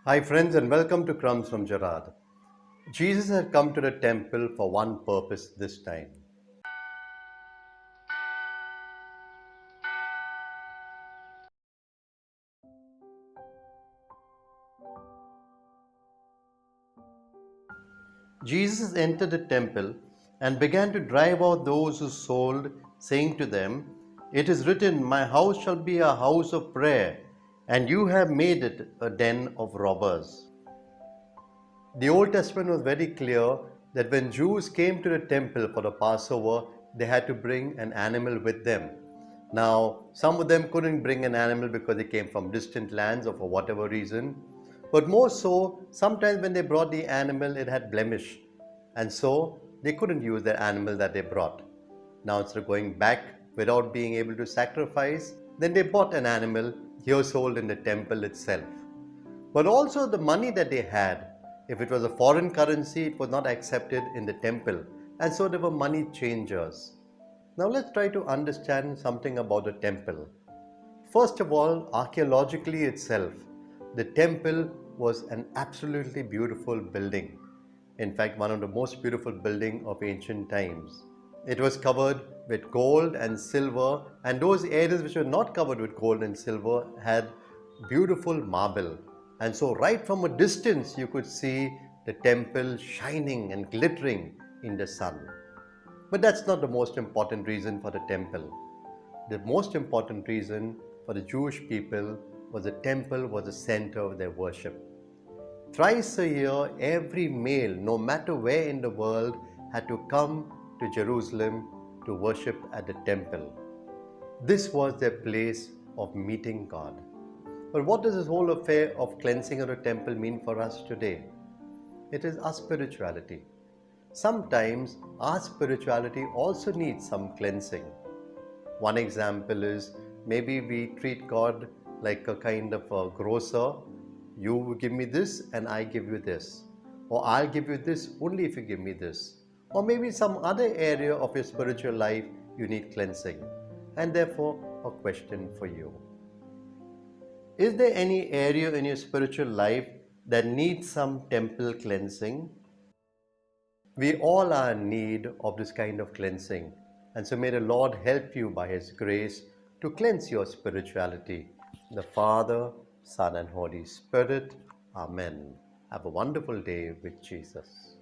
Hi friends and welcome to Crumbz from Gerard. Jesus had come to the temple for one purpose this time. Jesus entered the temple and began to drive out those who sold, saying to them, "It is written, my house shall be a house of prayer, and you have made it a den of robbers." The Old Testament was very clear that when Jews came to the temple for the Passover, they had to bring an animal with them. Now, some of them couldn't bring an animal because they came from distant lands or for whatever reason. But more so, sometimes when they brought the animal, it had blemish. And so, they couldn't use the animal that they brought. Now, instead of going back without being able to sacrifice, then they bought an animal here sold in the temple itself. But also the money that they had, if it was a foreign currency, it was not accepted in the temple, and so there were money changers. Now let's try to understand something about the temple. First of all, archaeologically itself, the temple was an absolutely beautiful building. In fact, one of the most beautiful buildings of ancient times. It was covered with gold and silver, and those areas which were not covered with gold and silver had beautiful marble. And so, right from a distance, you could see the temple shining and glittering in the sun. But that's not the most important reason for the temple. The most important reason for the Jewish people was the temple was the center of their worship. Thrice a year, every male, no matter where in the world, had to come to Jerusalem to worship at the temple. This was their place of meeting God. But what does this whole affair of cleansing of the temple mean for us today? It is our spirituality. Sometimes our spirituality also needs some cleansing. One example is maybe we treat God like a kind of a grocer. You give me this and I give you this. Or I'll give you this only if you give me this. Or maybe some other area of your spiritual life you need cleansing. And therefore, a question for you. Is there any area in your spiritual life that needs some temple cleansing? We all are in need of this kind of cleansing. And so may the Lord help you by His grace to cleanse your spirituality. The Father, Son, and Holy Spirit. Amen. Have a wonderful day with Jesus.